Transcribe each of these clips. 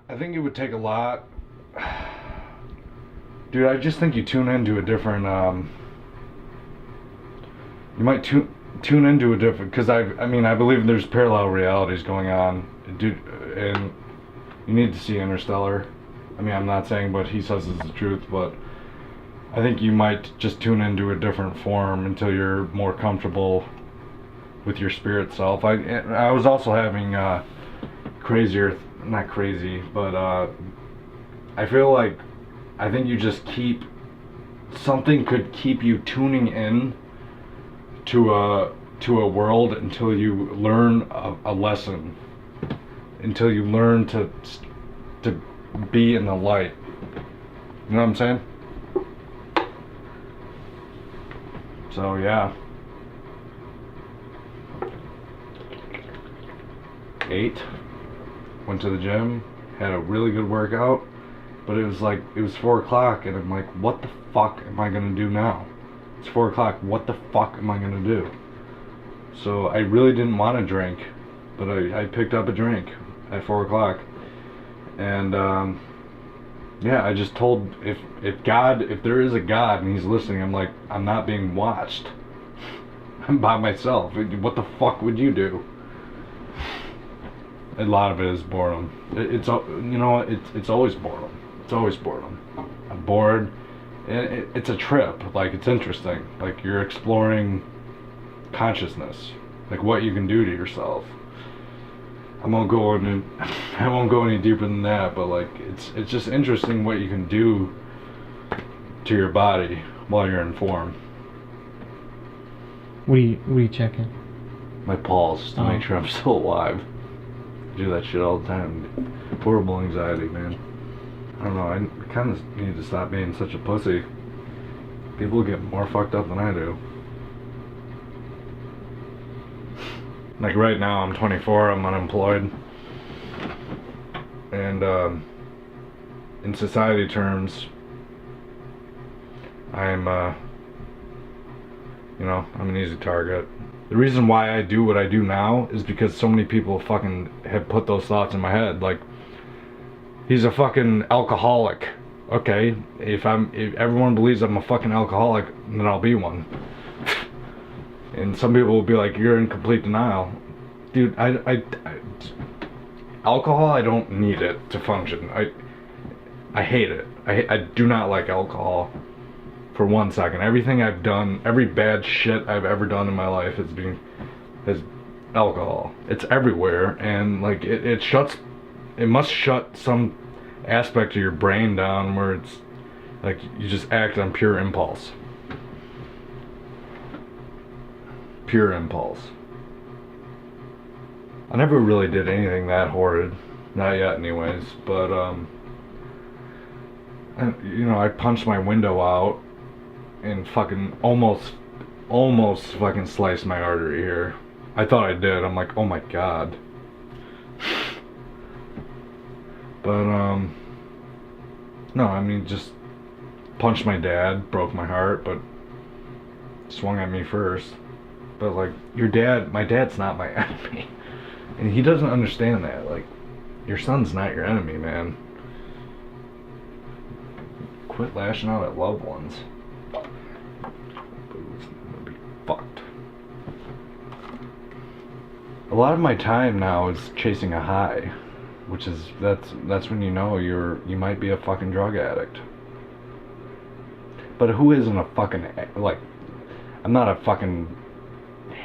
I think it would take a lot. Dude, I just think you tune into a different, you might tune into a different, because I mean, I believe there's parallel realities going on, dude, and you need to see Interstellar. I mean, I'm not saying what he says is the truth, but I think you might just tune into a different form until you're more comfortable with your spirit self. I was also having crazier, not crazy, but I feel like I think you just keep, something could keep you tuning in to a world until you learn a lesson, until you learn to be in the light. You know what I'm saying? So yeah. Ate, went to the gym, had a really good workout, but it was 4 o'clock, and I'm like, what the fuck am I gonna do now? It's 4 o'clock, what the fuck am I gonna do? So I really didn't want to drink, but I picked up a drink at 4 o'clock, and yeah, I just told, if there is a God and he's listening, I'm like, I'm not being watched. I'm by myself. What the fuck would you do? A lot of it is boredom. It's you know, it's always boredom. It's always boredom. I'm bored. It's a trip. Like, it's interesting. Like, you're exploring consciousness, like what you can do to yourself. I won't go any deeper than that, but like, it's just interesting what you can do to your body while you're in form. What are you checking? My pulse, to make sure I'm still alive. I do that shit all the time. Horrible anxiety, man. I don't know, I kind of need to stop being such a pussy. People get more fucked up than I do. Like, right now, I'm 24, I'm unemployed. And, in society terms, I'm, you know, I'm an easy target. The reason why I do what I do now is because so many people fucking have put those thoughts in my head. Like, he's a fucking alcoholic. Okay, if everyone believes I'm a fucking alcoholic, then I'll be one. And some people will be like, you're in complete denial. Dude, alcohol, I don't need it to function. I hate it. I do not like alcohol for 1 second. Everything I've done, every bad shit I've ever done in my life has alcohol. It's everywhere, and like, it must shut some aspect of your brain down where it's like you just act on pure impulse. Pure impulse. I never really did anything that horrid, not yet anyways, but you know, I punched my window out and fucking almost fucking sliced my artery here. I thought I did. I'm like, oh my god. But no, I mean, just punched my dad, broke my heart, but swung at me first. But like, my dad's not my enemy. And he doesn't understand that. Like, your son's not your enemy, man. Quit lashing out at loved ones. I'm gonna be fucked. A lot of my time now is chasing a high, which is, that's when you know you might be a fucking drug addict. But who isn't a fucking, like, I'm not a fucking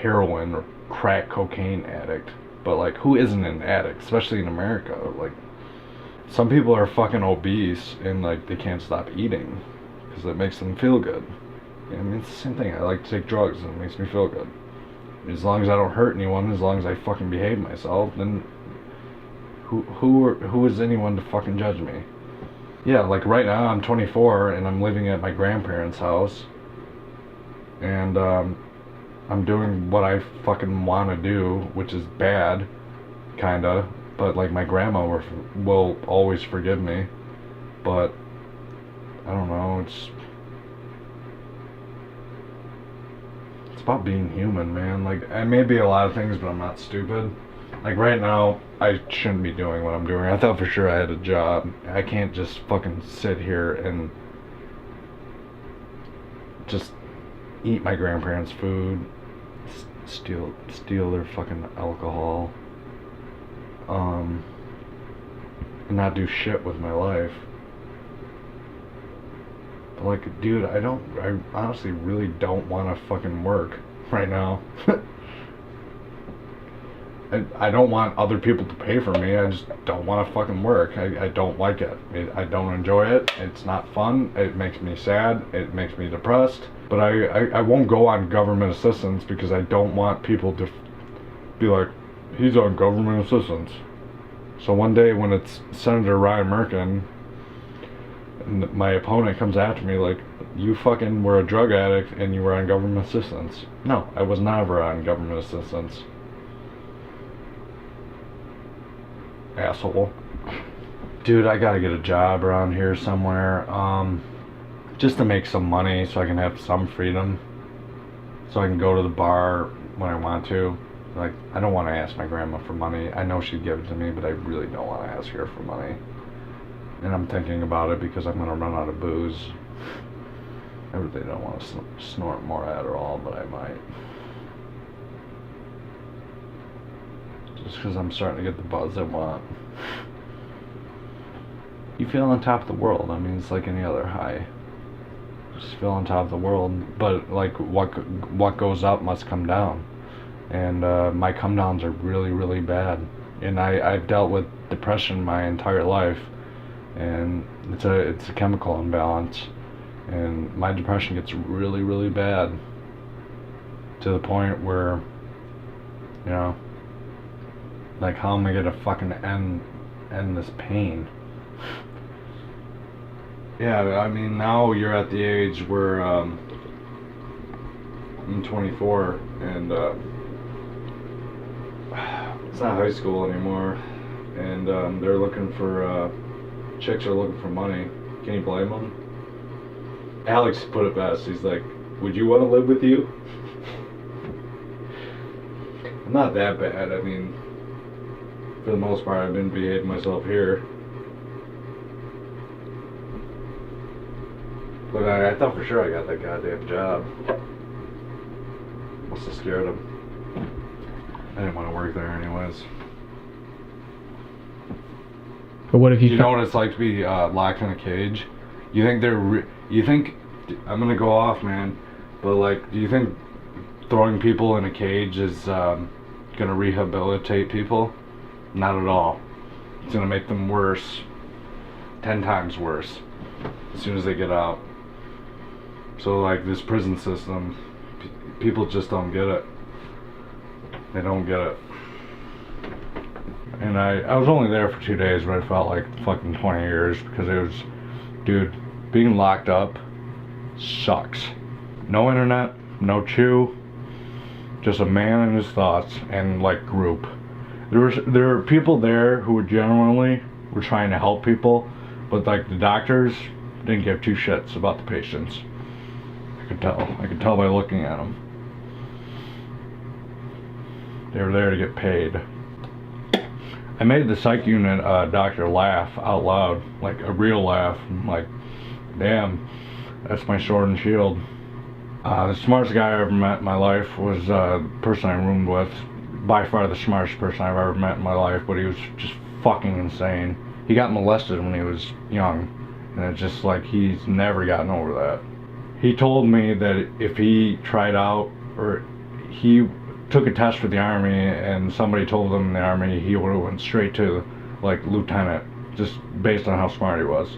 heroin or crack cocaine addict, but like, who isn't an addict, especially in America? Like, some people are fucking obese and like, they can't stop eating because it makes them feel good. I mean, it's the same thing. I like to take drugs and it makes me feel good. As long as I don't hurt anyone, as long as I fucking behave myself, then who is anyone to fucking judge me? Yeah, like right now I'm 24 and I'm living at my grandparents' house, and I'm doing what I fucking want to do, which is bad, kinda, but like, my grandma will always forgive me. But I don't know, it's about being human, man. Like, I may be a lot of things, but I'm not stupid. Like right now, I shouldn't be doing what I'm doing. I thought for sure I had a job. I can't just fucking sit here and just eat my grandparents' food, steal their fucking alcohol, and not do shit with my life. But like, dude, I honestly really don't want to fucking work right now. I don't want other people to pay for me. I just don't want to fucking work. I don't like it. I don't enjoy it. It's not fun. It makes me sad. It makes me depressed. But I won't go on government assistance because I don't want people to be like, he's on government assistance. So one day when it's Senator Ryan Mirkin, and my opponent comes after me like, you fucking were a drug addict and you were on government assistance. No, I was never on government assistance. Asshole. Dude, I gotta get a job around here somewhere, just to make some money so I can have some freedom, so I can go to the bar when I want to. Like, I don't want to ask my grandma for money. I know she'd give it to me, but I really don't want to ask her for money. And I'm thinking about it because I'm gonna run out of booze. I really don't want to snort more Adderall, but I might. Just because I'm starting to get the buzz I want. You feel on top of the world. I mean, it's like any other high. Just feel on top of the world. But like, what goes up must come down. And my come downs are really, really bad. And I've dealt with depression my entire life. And it's a chemical imbalance. And my depression gets really, really bad. To the point where, you know, like, how am I gonna fucking end this pain? Yeah, I mean, now you're at the age where I'm 24, and it's not high school anymore, and they're looking for chicks are looking for money. Can you blame them? Alex put it best. He's like, "Would you want to live with you?" I'm not that bad. I mean, for the most part, I've been behaving myself here. But I thought for sure I got that goddamn job. Must have scared him. I didn't want to work there anyways. But what if you... You know what it's like to be locked in a cage? You think you think... I'm gonna go off, man. But like, do you think throwing people in a cage is gonna rehabilitate people? Not at all. It's gonna make them worse. 10 times worse. As soon as they get out. So like, this prison system, people just don't get it. They don't get it. And I was only there for 2 days, but I felt like fucking 20 years because it was, dude, being locked up sucks. No internet, no chew, just a man and his thoughts, and like group. There were people there who were trying to help people, but like the doctors didn't give two shits about the patients. I could tell by looking at them. They were there to get paid. I made the psych unit doctor laugh out loud, like a real laugh. I'm like, damn, that's my sword and shield. The smartest guy I ever met in my life was the person I roomed with. By far the smartest person I've ever met in my life, but he was just fucking insane. He got molested when he was young, and it's just like he's never gotten over that. He told me that if he tried out, or he took a test for the Army and somebody told him in the Army, he would have went straight to like lieutenant, just based on how smart he was.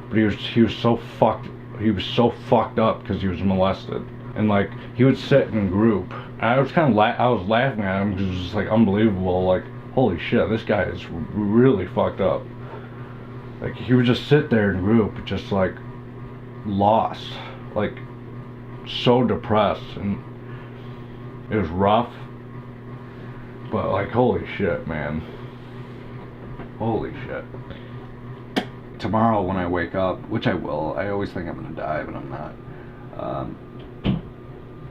But he was so fucked up because he was molested. And like, he would sit in a group, and I was kind of I was laughing at him because it was just like unbelievable, like, holy shit, this guy is really fucked up. Like, he would just sit there in a group, just like lost, like so depressed, and it was rough. But like, holy shit, man. Holy shit. Tomorrow when I wake up, which I will, I always think I'm gonna die, but I'm not.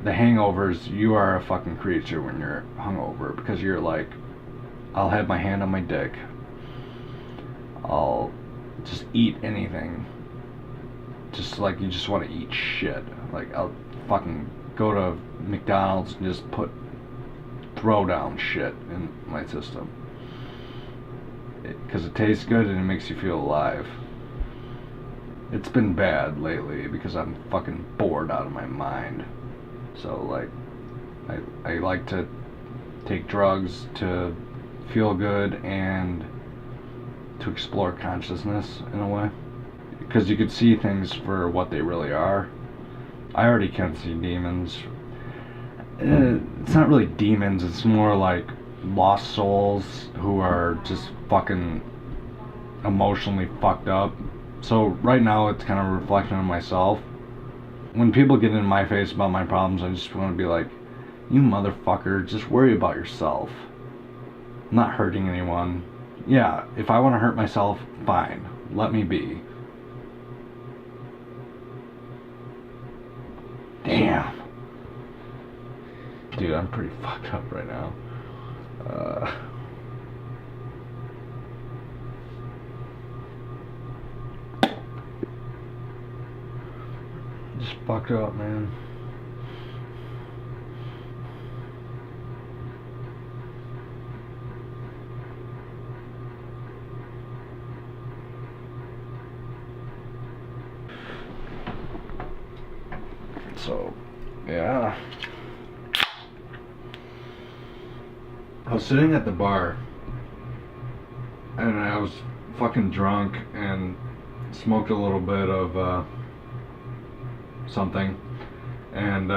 The hangovers, you are a fucking creature when you're hungover, because you're like I'll have my hand on my dick. I'll just eat anything. Just like you just want to eat shit. Like I'll fucking go to McDonald's and just throw down shit in my system. Because it tastes good and it makes you feel alive. It's been bad lately because I'm fucking bored out of my mind. So like, I like to take drugs to feel good and to explore consciousness in a way. Because you could see things for what they really are. I already can see demons. It's not really demons, it's more like lost souls who are just fucking emotionally fucked up. So right now it's kind of a reflection of myself. When people get in my face about my problems, I just want to be like, you motherfucker, just worry about yourself. I'm not hurting anyone. Yeah, if I want to hurt myself, fine. Let me be. Damn. Dude, I'm pretty fucked up right now. Just fucked up, man. So, yeah. I was sitting at the bar and I was fucking drunk and smoked a little bit of something, and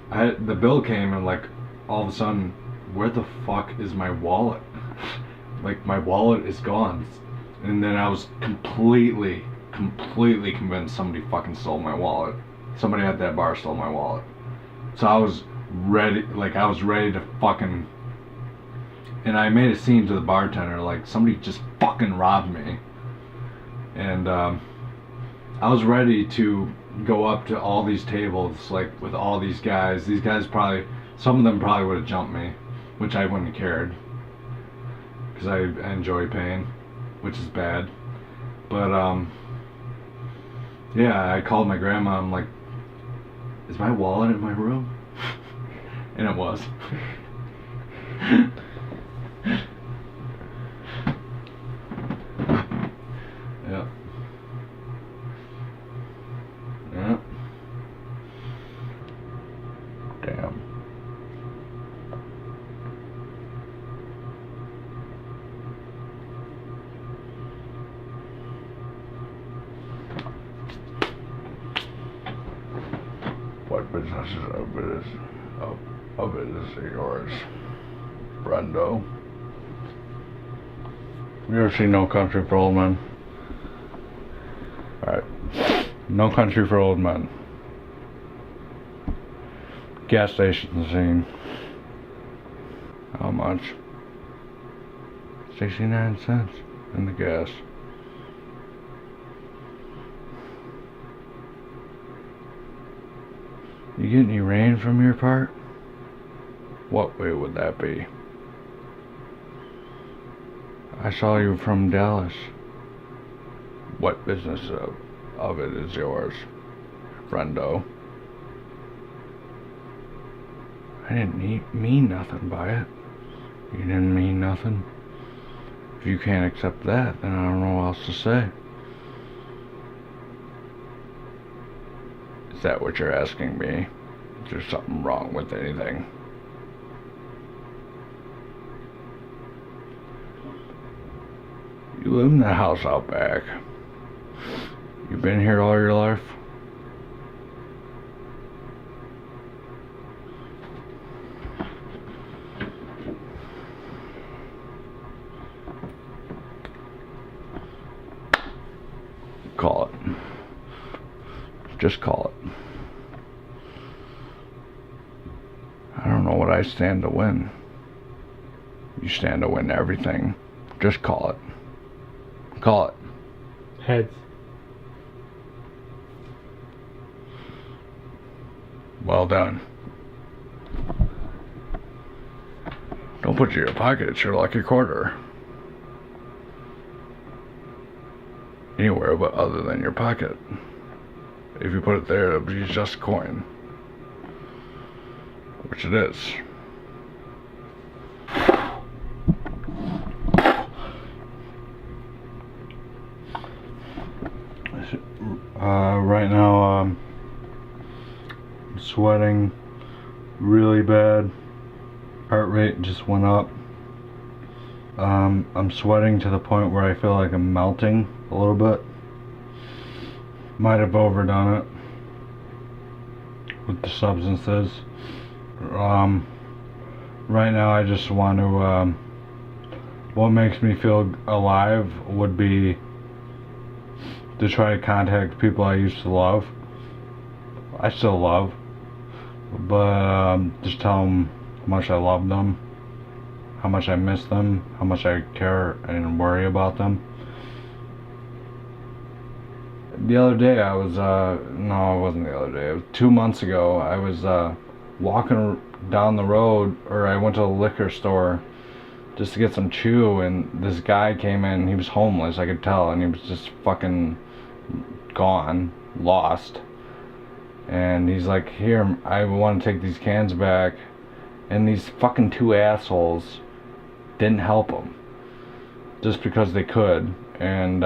the bill came, and like all of a sudden, where the fuck is my wallet? Like my wallet is gone, and then I was completely convinced somebody fucking stole my wallet. Somebody at that bar stole my wallet. So I was ready to fucking, and I made a scene to the bartender, like somebody just fucking robbed me. And I was ready to go up to all these tables, like with all these guys. These guys probably, some of them probably would have jumped me, which I wouldn't have cared, because I enjoy pain, which is bad. But yeah, I called my grandma. I'm like, is my wallet in my room? And it was. Yeah. Yeah. Damn. What business is of it is yours, Brendo? You ever seen No Country for Old Men? Alright. No Country for Old Men. Gas station scene. How much? 69 cents in the gas. You get any rain from your part? What way would that be? I saw you from Dallas. What business of it is yours, friendo? I didn't mean nothing by it. You didn't mean nothing. If you can't accept that, then I don't know what else to say. Is that what you're asking me? Is there something wrong with anything? You live in the house out back. You've been here all your life? Call it. Just call it. I don't know what I stand to win. You stand to win everything. Just call it. Call it. Heads. Well done. Don't put it in your pocket, it's your lucky quarter. Anywhere but other than your pocket. If you put it there, it'll be just a coin. Which it is. Right now, I'm sweating really bad. Heart rate just went up. I'm sweating to the point where I feel like I'm melting a little bit. Might have overdone it with the substances. Right now I just want to, what makes me feel alive would be to try to contact people I used to love. I still love, but just tell them how much I love them, how much I miss them, how much I care and worry about them. The other day I was, no, it wasn't the other day, it was 2 months ago. I was walking down the road, or I went to the liquor store just to get some chew, and this guy came in. He was homeless, I could tell, and he was just fucking gone, lost. And he's like, here, I want to take these cans back. And these fucking two assholes didn't help him just because they could. And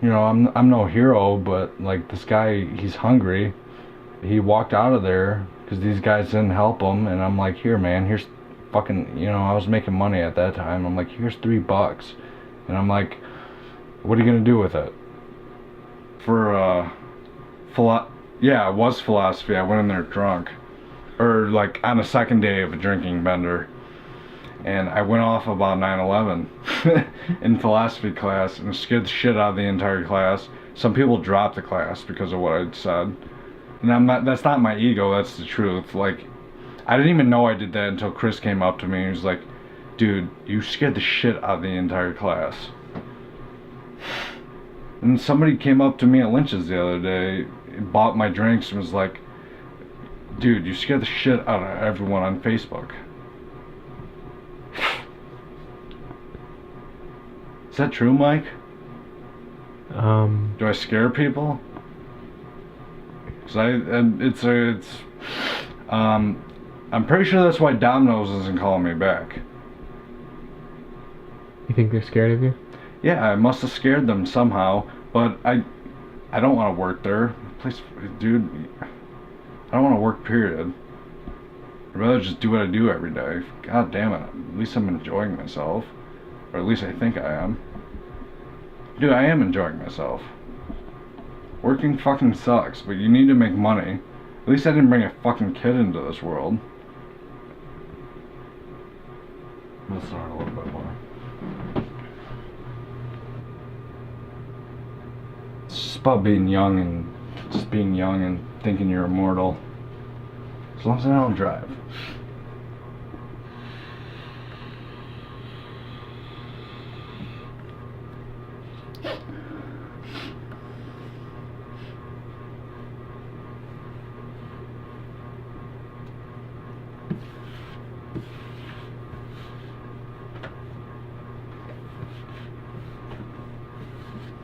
you know, I'm no hero, but like, this guy, he's hungry. He walked out of there because these guys didn't help him, and I'm like, here, man, here's fucking, you know, I was making money at that time. I'm like, here's $3, and I'm like, what are you gonna do with it? For yeah, it was philosophy. I went in there drunk, or like on the second day of a drinking bender, and I went off about 9/11 in philosophy class, and it scared the shit out of the entire class. Some people dropped the class because of what I'd said, and that's not my ego, that's the truth. Like, I didn't even know I did that until Chris came up to me and he was like, dude, you scared the shit out of the entire class. And somebody came up to me at Lynch's the other day, bought my drinks, and was like, dude, you scared the shit out of everyone on Facebook. Is that true, Mike? Do I scare people? Cause I'm pretty sure that's why Domino's isn't calling me back. You think they're scared of you? Yeah, I must have scared them somehow, but I don't want to work there. Please, dude, I don't want to work, period. I'd rather just do what I do every day. God damn it, at least I'm enjoying myself. Or at least I think I am. Dude, I am enjoying myself. Working fucking sucks, but you need to make money. At least I didn't bring a fucking kid into this world. Let's start a little bit more. It's just about being young and thinking you're immortal. As long as I don't drive.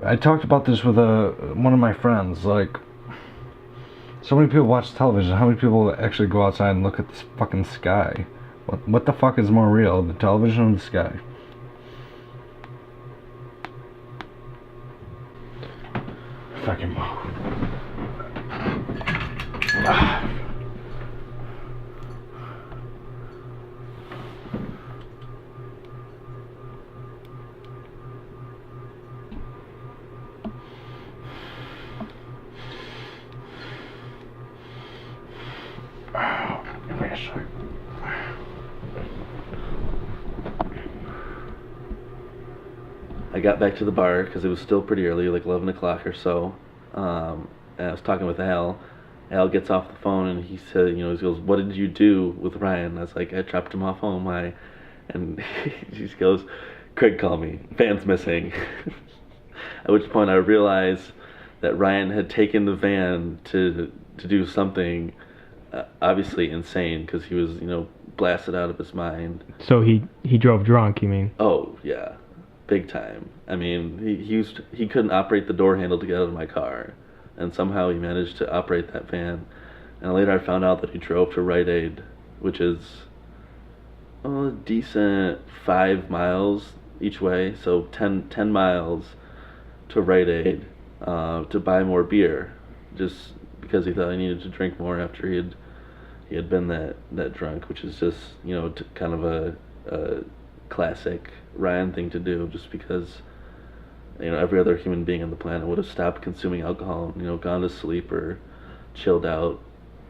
I talked about this with one of my friends. Like, so many people watch television. How many people actually go outside and look at this fucking sky? What the fuck is more real, the television or the sky? Fucking I got back to the bar because it was still pretty early, like 11 o'clock or so. And I was talking with Al. Al gets off the phone and he said, you know, he goes, "What did you do with Ryan?" I was like, "I dropped him off home." And he just goes, "Craig called me. Van's missing." At which point I realized that Ryan had taken the van to do something obviously insane, because he was, you know, blasted out of his mind. So he drove drunk, you mean? Oh yeah, big time. I mean, he couldn't operate the door handle to get out of my car, and somehow he managed to operate that van. And later I found out that he drove to Rite Aid, which is a decent 5 miles each way, so 10 miles to Rite Aid to buy more beer, just because he thought he needed to drink more after he had been that drunk, which is just, you know, kind of a classic Ryan thing to do, just because, you know, every other human being on the planet would have stopped consuming alcohol, you know, gone to sleep or chilled out,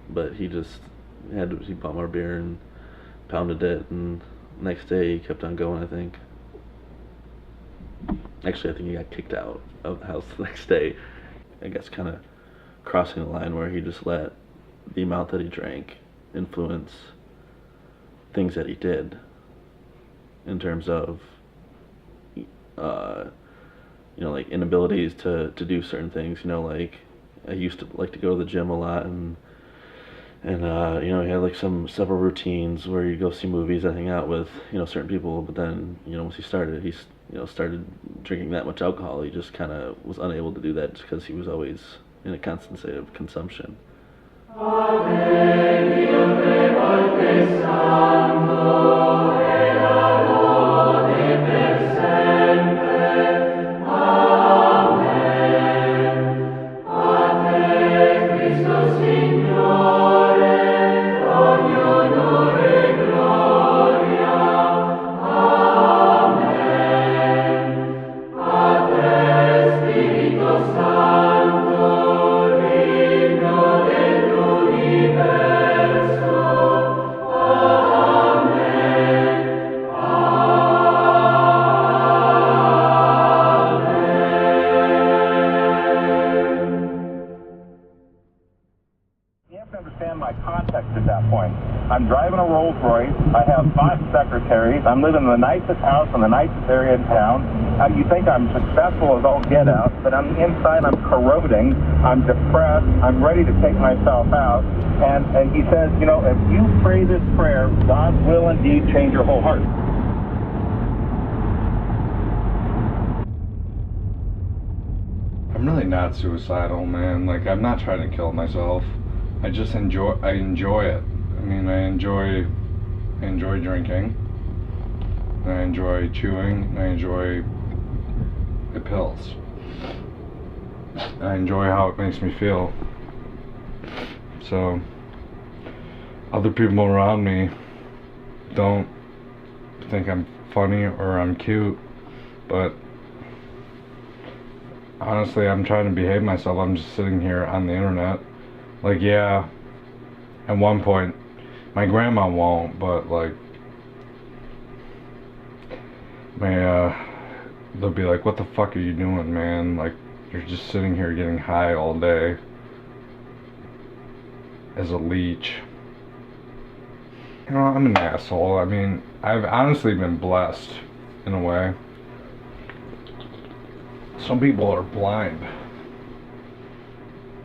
but he bought more beer and pounded it, and next day he kept on going, I think. Actually, I think he got kicked out of the house the next day. I guess kind of crossing the line where he just let the amount that he drank influence things that he did in terms of, you know, like inabilities to do certain things. You know, like I used to like to go to the gym a lot, and you know, he had like several routines where you go see movies and hang out with, you know, certain people. But then, you know, once he started drinking that much alcohol, he just kind of was unable to do that just because he was always in a constant state of consumption. I'm driving a Rolls Royce. I have 5 secretaries. I'm living in the nicest house in the nicest area in town. You think I'm successful as all get out, but on the inside I'm corroding. I'm depressed. I'm ready to take myself out. And he says, you know, if you pray this prayer, God will indeed change your whole heart. I'm really not suicidal, man. Like, I'm not trying to kill myself. I enjoy it. I mean, I enjoy drinking, and I enjoy chewing, and I enjoy the pills. I enjoy how it makes me feel. So, other people around me don't think I'm funny or I'm cute, but honestly, I'm trying to behave myself. I'm just sitting here on the internet. Like, yeah, at one point, my grandma won't, but like, they'll be like, what the fuck are you doing, man? Like, you're just sitting here getting high all day as a leech. You know, I'm an asshole. I mean, I've honestly been blessed in a way. Some people are blind.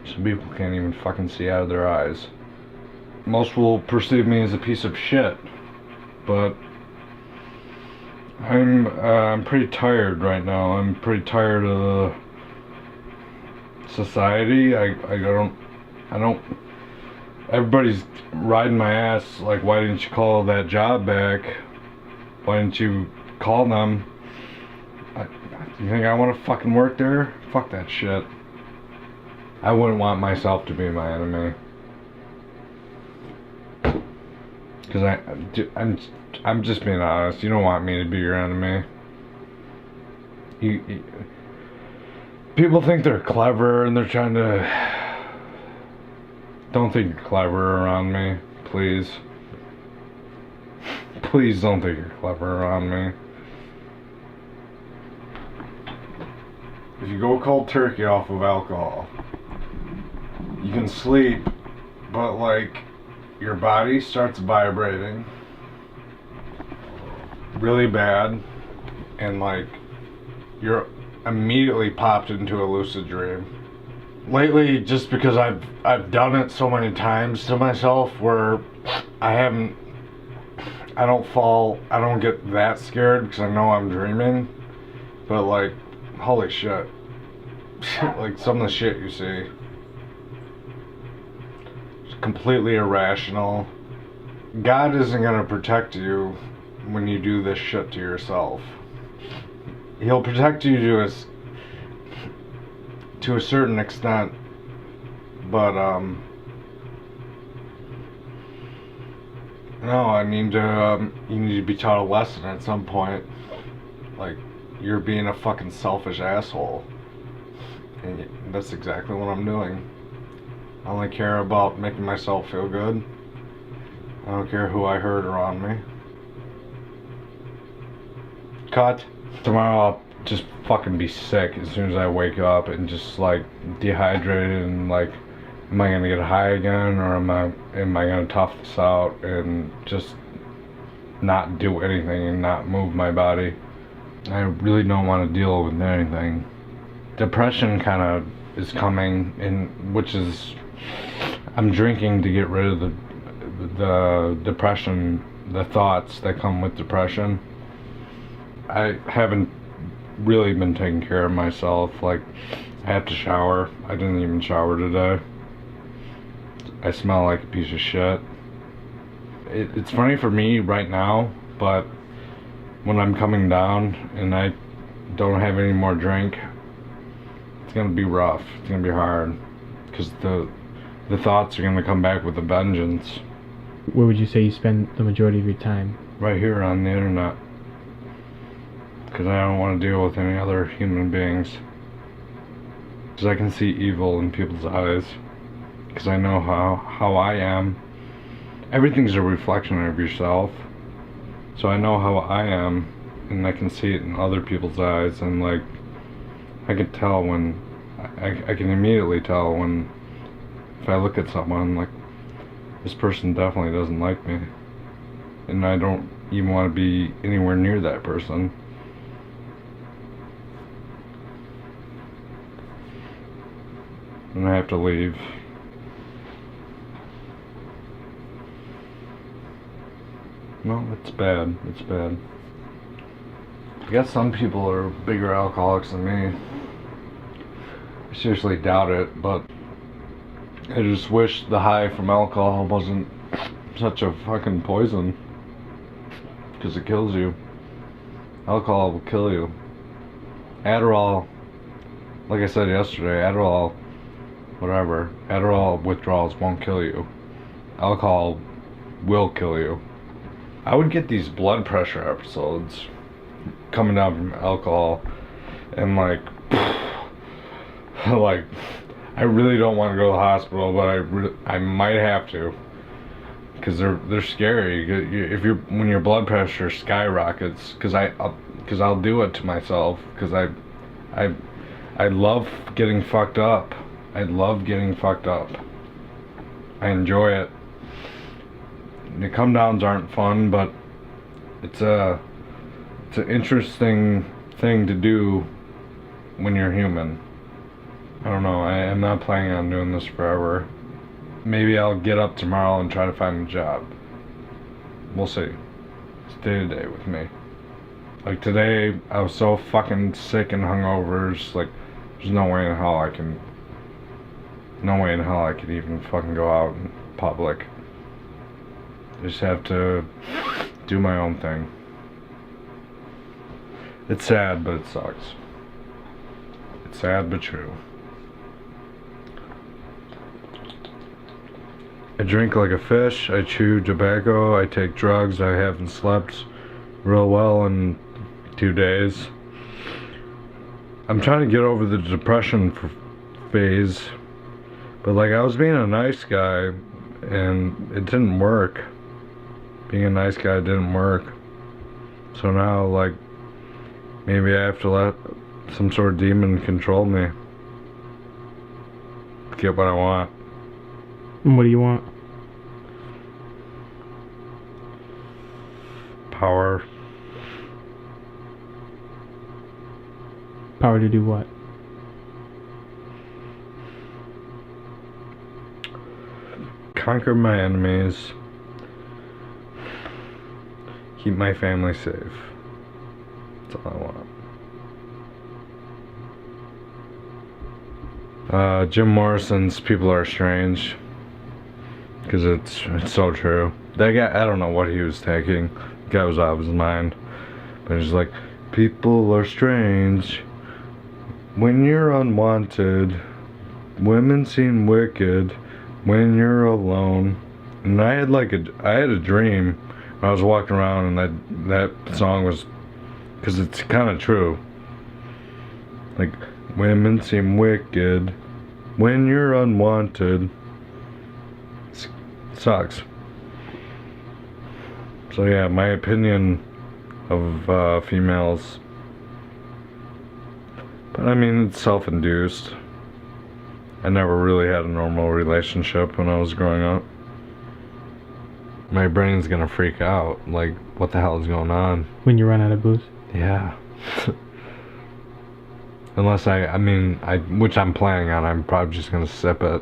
Some people can't even fucking see out of their eyes. Most will perceive me as a piece of shit, but I'm pretty tired right now. I'm pretty tired of the society. I don't. Everybody's riding my ass. Like, why didn't you call that job back? Why didn't you call them? You think I want to fucking work there? Fuck that shit. I wouldn't want myself to be my enemy. Because I'm just being honest. You don't want me to be your enemy. People think they're clever and they're trying to... Don't think you're clever around me, please. Please don't think you're clever around me. If you go cold turkey off of alcohol, you can sleep, but like, your body starts vibrating really bad, and like, you're immediately popped into a lucid dream. Lately, just because I've done it so many times to myself where I haven't I don't get that scared because I know I'm dreaming. But like, holy shit. Like some of the shit you see. It's completely irrational. God isn't gonna protect you when you do this shit to yourself. He'll protect you to a certain extent, but no, I mean you need to be taught a lesson at some point. Like, you're being a fucking selfish asshole, and that's exactly what I'm doing. I only care about making myself feel good. I don't care who I hurt around me. Cut. Tomorrow I'll just fucking be sick as soon as I wake up and just like dehydrated and like, am I gonna get high again or am I gonna tough this out and just not do anything and not move my body? I really don't want to deal with anything. Depression kind of is coming, which is, I'm drinking to get rid of the depression, the thoughts that come with depression. I haven't really been taking care of myself. Like, I have to shower. I didn't even shower today. I smell like a piece of shit. It's funny for me right now, but when I'm coming down and I don't have any more drink, it's gonna be rough. It's gonna be hard because the thoughts are gonna come back with a vengeance. Where would you say you spend the majority of your time? Right here on the internet, because I don't want to deal with any other human beings. Because I can see evil in people's eyes. Because I know how I am. Everything's a reflection of yourself. So I know how I am, and I can see it in other people's eyes, and like, I can tell when, I can immediately tell when, if I look at someone, like, this person definitely doesn't like me. And I don't even want to be anywhere near that person. And I have to leave. No, it's bad. It's bad. I guess some people are bigger alcoholics than me. I seriously doubt it, but I just wish the high from alcohol wasn't such a fucking poison. Because it kills you. Alcohol will kill you. Adderall, like I said yesterday, Adderall, whatever, Adderall withdrawals won't kill you. Alcohol will kill you. I would get these blood pressure episodes coming down from alcohol, and like, like, I really don't want to go to the hospital, but I might have to, because they're scary. When your blood pressure skyrockets, because I'll do it to myself, because I love getting fucked up. I love getting fucked up. I enjoy it. The come downs aren't fun, but it's an interesting thing to do when you're human. I don't know. I am not planning on doing this forever. Maybe I'll get up tomorrow and try to find a job. We'll see. It's day to day with me. Like today, I was so fucking sick and hungover. It's like, there's no way in hell I can. No way in hell I could even fucking go out in public. I just have to do my own thing. It's sad, but it sucks. It's sad, but true. I drink like a fish, I chew tobacco, I take drugs, I haven't slept real well in 2 days. I'm trying to get over the depression phase, but like I was being a nice guy and it didn't work. Being a nice guy didn't work. So now like maybe I have to let some sort of demon control me to get what I want. And what do you want? Power. Power to do what? Conquer my enemies. Keep my family safe. That's all I want. Jim Morrison's "People Are Strange," because it's so true. That guy, I don't know what he was taking. The guy was out of his mind. But he's like, people are strange when you're unwanted. Women seem wicked when you're alone. And I had a dream when I was walking around, and that song was, because it's kind of true. Like, women seem wicked when you're unwanted. It sucks. So yeah, my opinion of females, but I mean, it's self-induced. I never really had a normal relationship when I was growing up. My brain's gonna freak out, like, what the hell is going on? When you run out of booze? Yeah. Unless which I'm planning on, I'm probably just gonna sip it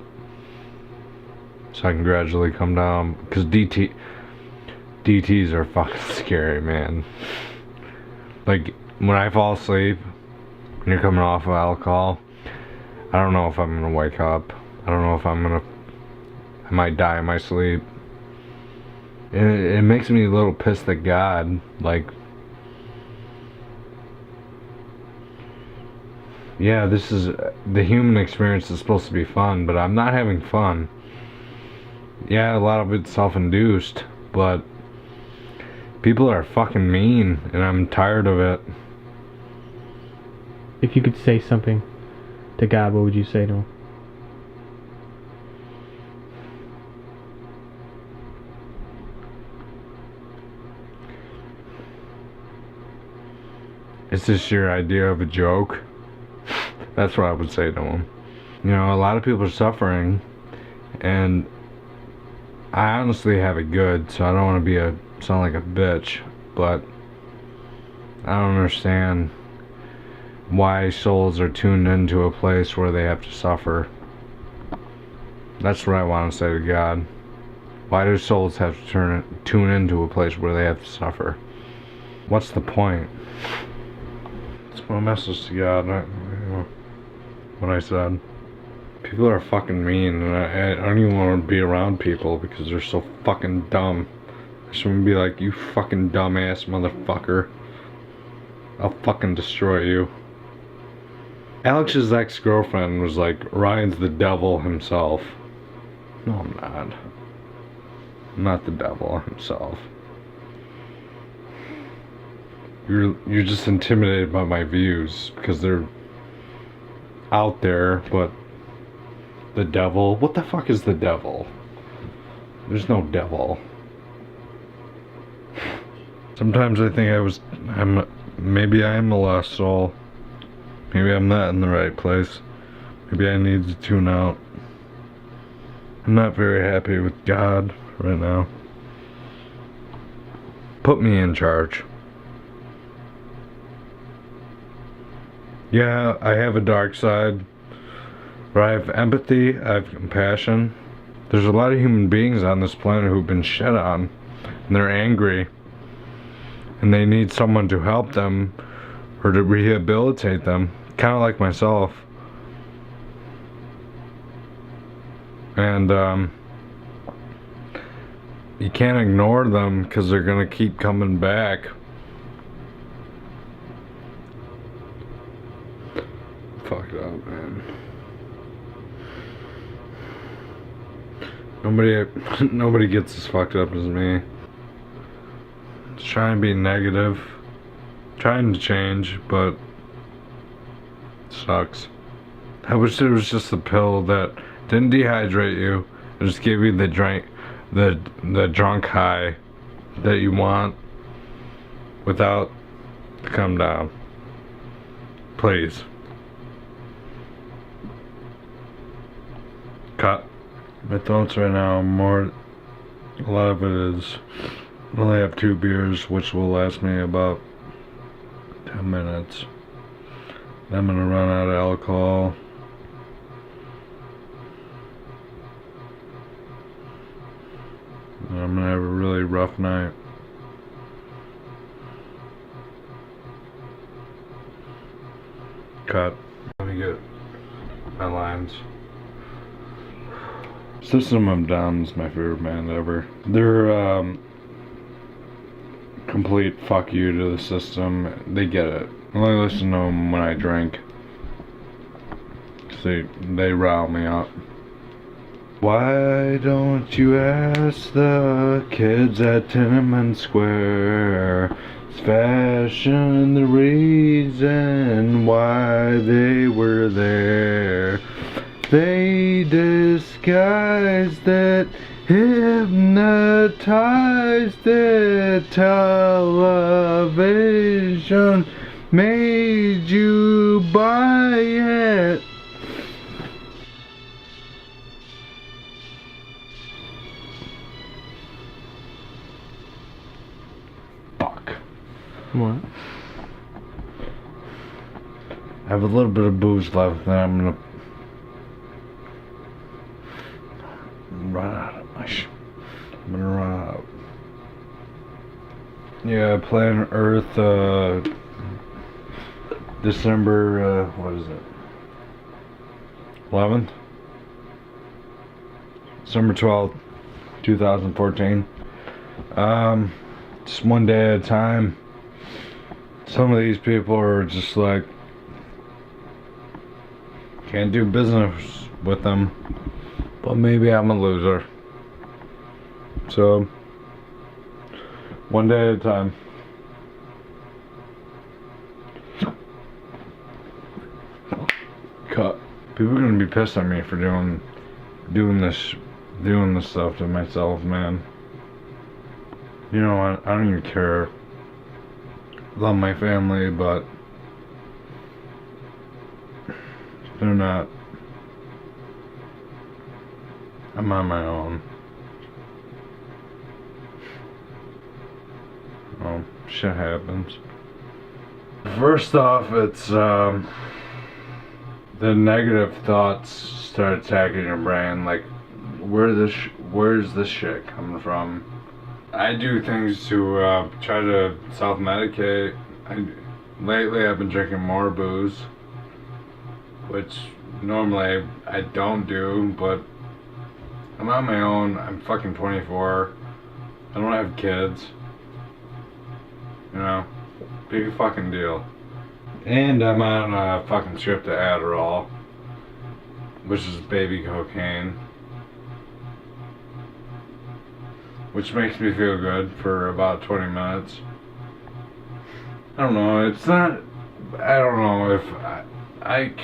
so I can gradually come down, because DTs are fucking scary, man. Like, when I fall asleep, when you're coming off of alcohol, I don't know if I'm gonna wake up. I don't know if I might die in my sleep. It makes me a little pissed at God. Like, yeah, this is, the human experience is supposed to be fun, but I'm not having fun. Yeah, a lot of it's self-induced, but people are fucking mean, and I'm tired of it. If you could say something to God, what would you say to him? Is this your idea of a joke? That's what I would say to him. You know, a lot of people are suffering, and I honestly have it good, so I don't want to sound like a bitch, but I don't understand why souls are tuned into a place where they have to suffer. That's what I want to say to God. Why do souls have to tune into a place where they have to suffer? What's the point? That's my message to God. What I said. People are fucking mean, and I don't even want to be around people because they're so fucking dumb. I just want to be like, you fucking dumbass motherfucker. I'll fucking destroy you. Alex's ex-girlfriend was like, Ryan's the devil himself. No, I'm not. I'm not the devil himself. You're just intimidated by my views because they're out there, but the devil? What the fuck is the devil? There's no devil. Sometimes I think maybe I am a lost soul. Maybe I'm not in the right place. Maybe I need to tune out. I'm not very happy with God right now. Put me in charge. Yeah, I have a dark side, but I have empathy, I have compassion. There's a lot of human beings on this planet who've been shit on, and they're angry, and they need someone to help them or to rehabilitate them, kind of like myself. And you can't ignore them because they're gonna keep coming back. Fucked up, man. Nobody gets as fucked up as me. Just trying to be negative, trying to change, but it sucks. I wish there was just a pill that didn't dehydrate you. It just gave you the drunk high that you want without the come down. Please. Cut. My thoughts right now a lot of it is, I only have 2 beers, which will last me about 10 minutes. Then I'm gonna run out of alcohol. And I'm gonna have a really rough night. Cut. Let me get my lines. System of a Down is my favorite band ever. They're complete fuck you to the system. They get it. I only listen to them when I drink. They rile me up. Why don't you ask the kids at Tiananmen Square? Is fashion the reason why they were there? They disguised it, hypnotized it. Television made you buy it. What? I have a little bit of booze left, and I'm gonna run out of my I'm gonna run out. Yeah, Planet Earth, December, what is it? 11th? December 12th, 2014. Just one day at a time. Some of these people are just like, can't do business with them, but maybe I'm a loser. So, one day at a time. Cut. People are gonna be pissed at me for doing this stuff to myself, man. You know what? I don't even care. Love my family, but they're not. I'm on my own. Oh, shit happens. First off, it's the negative thoughts start attacking your brain. Like, where's this shit coming from? I do things to try to self-medicate. Lately I've been drinking more booze, which normally I don't do, but I'm on my own. I'm fucking 24. I don't have kids. You know, big fucking deal. And I'm on a fucking script of Adderall, which is baby cocaine. Which makes me feel good for about 20 minutes. I don't know, it's not, I don't know if, I'm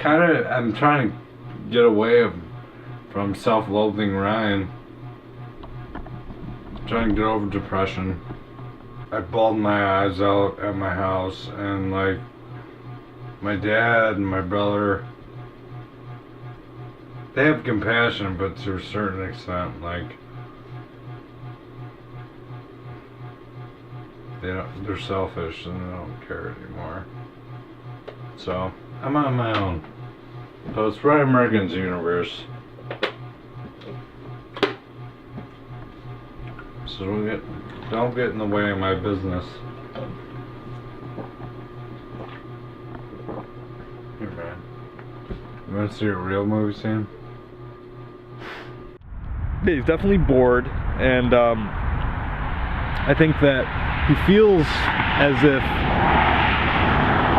trying to get away from self-loathing Ryan. I'm trying to get over depression. I bawled my eyes out at my house, and like, my dad and my brother, they have compassion, but to a certain extent, like, they're selfish and they don't care anymore. So, I'm on my own. So it's Ryan Mirkin's universe. So don't get in the way of my business. Here, man. You want to see a real movie scene? He's definitely bored, and I think that he feels as if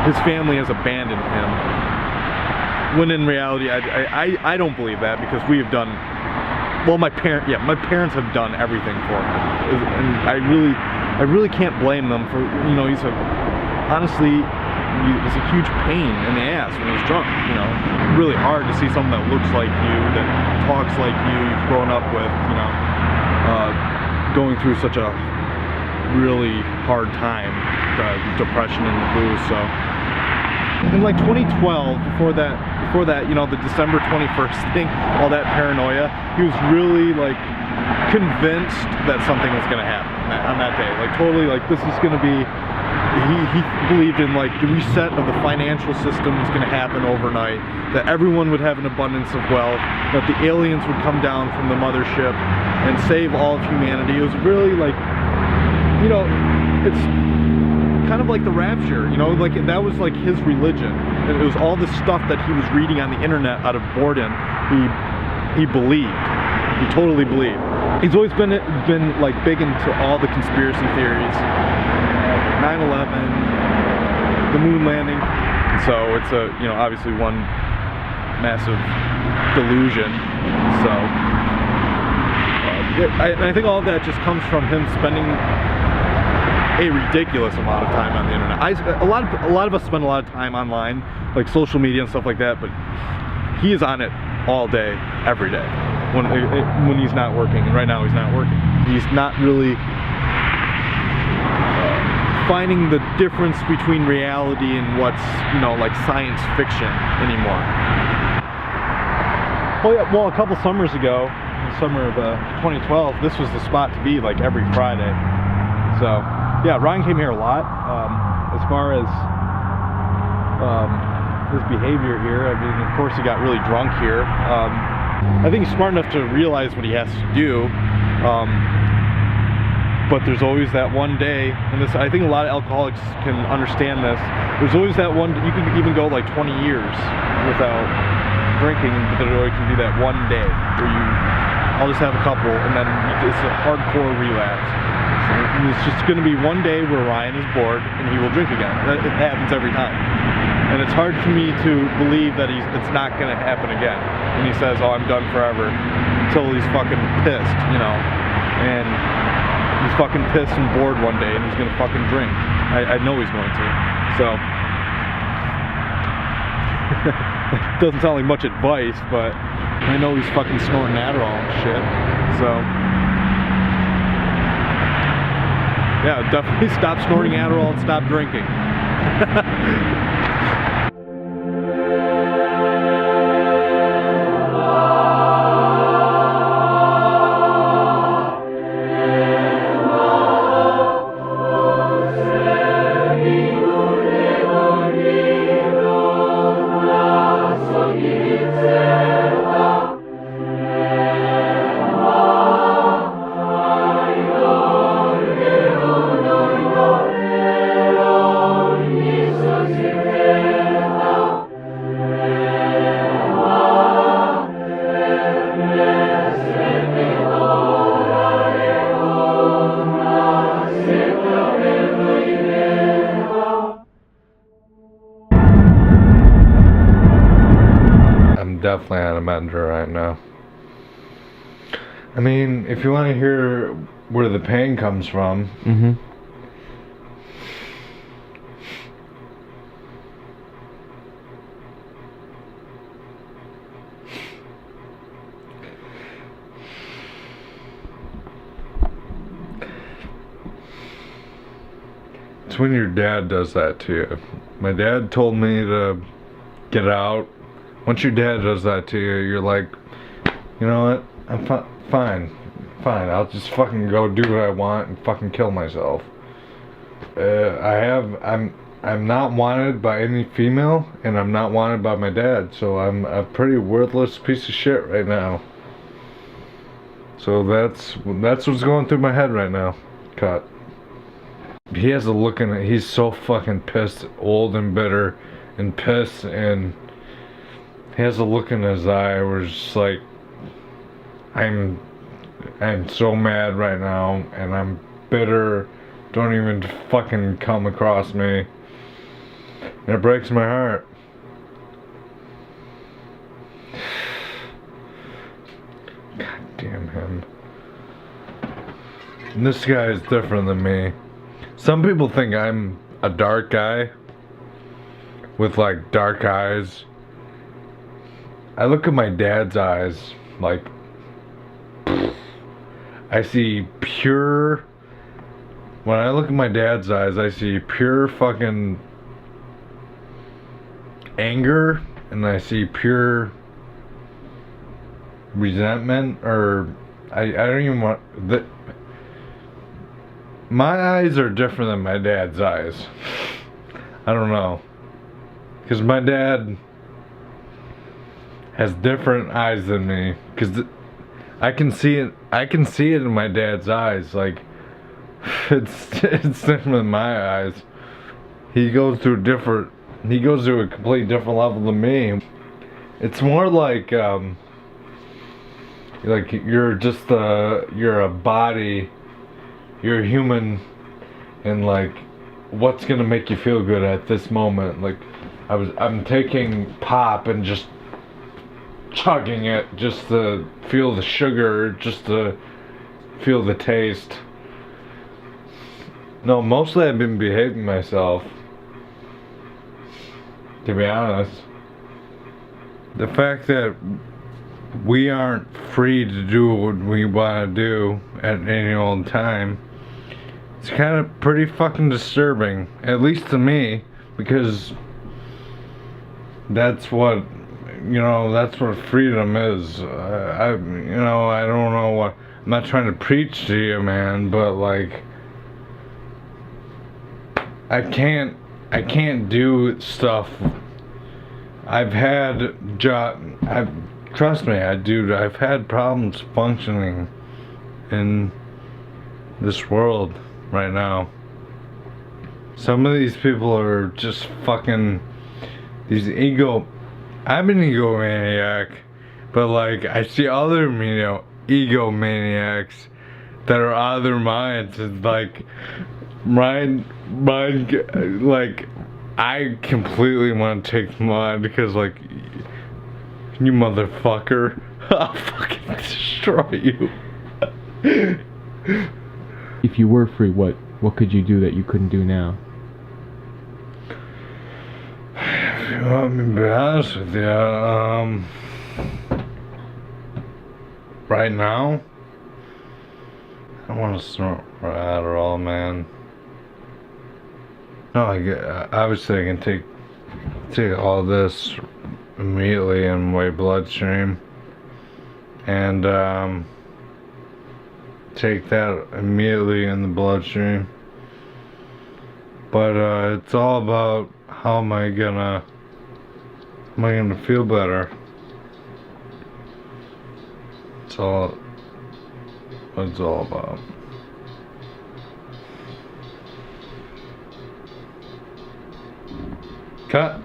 his family has abandoned him, when in reality I don't believe that, because we have done, well, my parents have done everything for him, and I really can't blame them for, you know, he's a huge pain in the ass when he's drunk, you know. Really hard to see someone that looks like you, that talks like you've grown up with, you know, going through such a really hard time, depression and the booze. So in like 2012, before that, you know, the December 21st thing, all that paranoia, he was really like convinced that something was gonna happen on that day. Like totally, like this is gonna be, he believed in like the reset of the financial system was gonna happen overnight, that everyone would have an abundance of wealth, that the aliens would come down from the mothership and save all of humanity. It was really like, you know, it's kind of like the rapture, you know, like that was like his religion. It was all this stuff that he was reading on the internet out of boredom. He believed. He totally believed. He's always been like big into all the conspiracy theories, 9/11, the moon landing. And so it's a, you know, obviously one massive delusion. So I think all of that just comes from him spending a ridiculous amount of time on the internet. A lot of us spend a lot of time online, like social media and stuff like that, but he is on it all day, every day, when he's not working. And right now he's not working. He's not really finding the difference between reality and what's, you know, like science fiction anymore. Well, yeah, well, a couple summers ago, the summer of 2012, this was the spot to be, like every Friday. So yeah, Ryan came here a lot. As far as his behavior here, I mean, of course he got really drunk here. I think he's smart enough to realize what he has to do, but there's always that one day, and this, I think a lot of alcoholics can understand this. There's always that one, you can even go like 20 years without drinking, but there can be that one day where I'll just have a couple, and then it's a hardcore relapse. And it's just going to be one day where Ryan is bored and he will drink again. It happens every time. And it's hard for me to believe that it's not going to happen again. When he says, oh, I'm done forever, until he's fucking pissed, you know. And he's fucking pissed and bored one day and he's going to fucking drink. I know he's going to. So, doesn't sound like much advice, but I know he's fucking snorting Adderall and shit. So, yeah, definitely stop snorting Adderall and stop drinking. Definitely on a bender right now. I mean, if you want to hear where the pain comes from, it's when your dad does that to you. My dad told me to get out. Once your dad does that to you, you're like, you know what? I'm fine. I'll just fucking go do what I want and fucking kill myself. I'm not wanted by any female, and I'm not wanted by my dad, so I'm a pretty worthless piece of shit right now. So that's what's going through my head right now. Cut. He has a look in it. He's so fucking pissed, old and bitter, and pissed, and he has a look in his eye where it's just like, I'm so mad right now, and I'm bitter. Don't even fucking come across me. And it breaks my heart. God damn him. And this guy is different than me. Some people think I'm a dark guy with like dark eyes. I look at my dad's eyes, like, I see pure, when I look at my dad's eyes, I see pure fucking anger, and I see pure resentment, or, I don't even want, my eyes are different than my dad's eyes. I don't know, because my dad has different eyes than me, because I can see it in my dad's eyes, like it's different than my eyes. he goes to a complete different level than me. It's more like you're a body, you're a human, and like what's gonna make you feel good at this moment. Like I'm taking pop and just chugging it just to feel the sugar, just to feel the taste. No, mostly I've been behaving myself, to be honest. The fact that we aren't free to do what we want to do at any old time, it's kind of pretty fucking disturbing, at least to me, because that's what freedom is. I don't know what, I'm not trying to preach to you, man, but like, I can't do stuff. Trust me, I've had problems functioning in this world right now. Some of these people are just fucking I'm an egomaniac, but like I see other egomaniacs that are out of their minds, and like like I completely want to take them on because like, you motherfucker, I'll fucking destroy you. If you were free, what could you do that you couldn't do now? If you want me to be honest with you, right now, I want to snort Adderall, man. No, obviously I can take all this immediately in my bloodstream, and take that immediately in the bloodstream. But it's all about how am I gonna feel better. It's all what it's all about. Cut.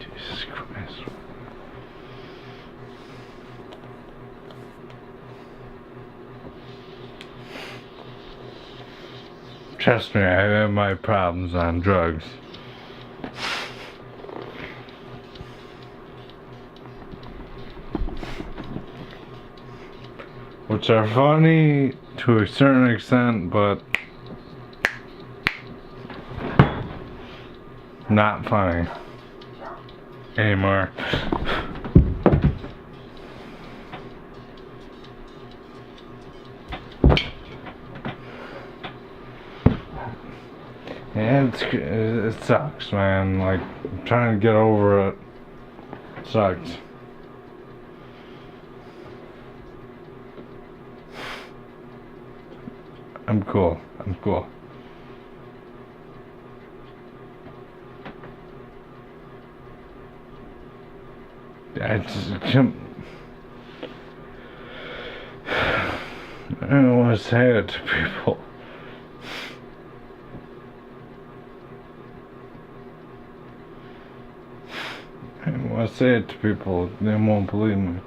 Jesus Christ. Trust me, I have my problems on drugs. Which are funny to a certain extent, but not funny anymore. And it sucks, man. Like, I'm trying to get over it. It sucks. I'm cool. I don't want to say it to people. I don't want to say it to people. They won't believe me.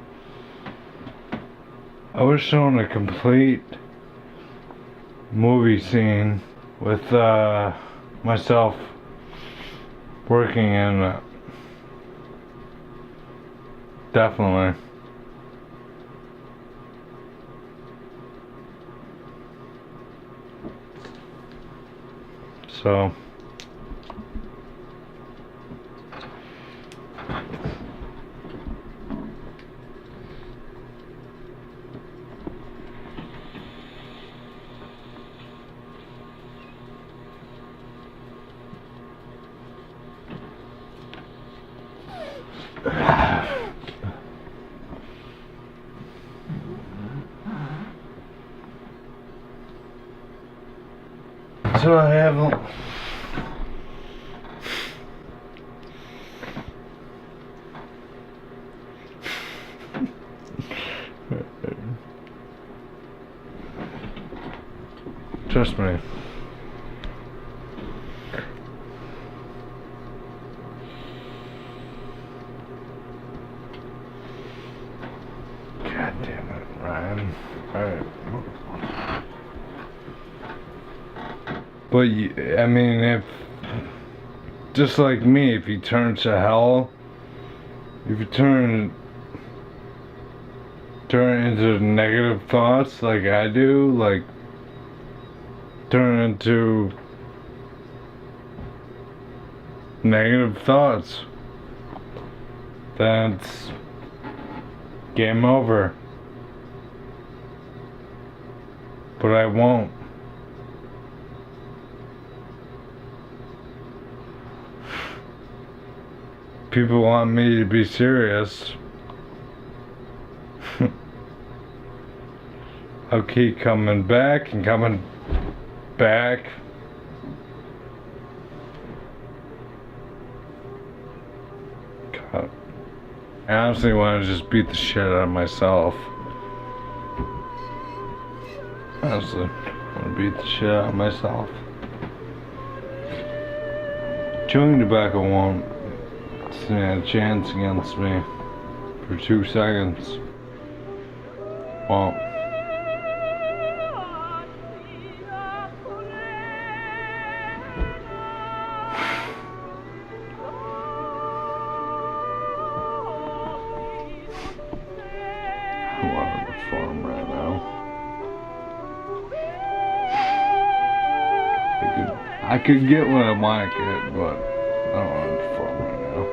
I was shown a complete movie scene with myself working in it. Definitely. So so I have Trust me. God damn it, Ryan. Alright. But, I mean, if... Just like me, if you turn to hell... If you turn into negative thoughts like I do, like... Turn into... negative thoughts, then it's game over. But I won't. People want me to be serious. I'll keep coming back and coming back. God. I honestly want to just beat the shit out of myself. Honestly, I want to beat the shit out of myself. Chewing tobacco won't stand a chance against me for 2 seconds. Won't. I want to perform right now. I could get what I want to get, but I don't want to perform right now.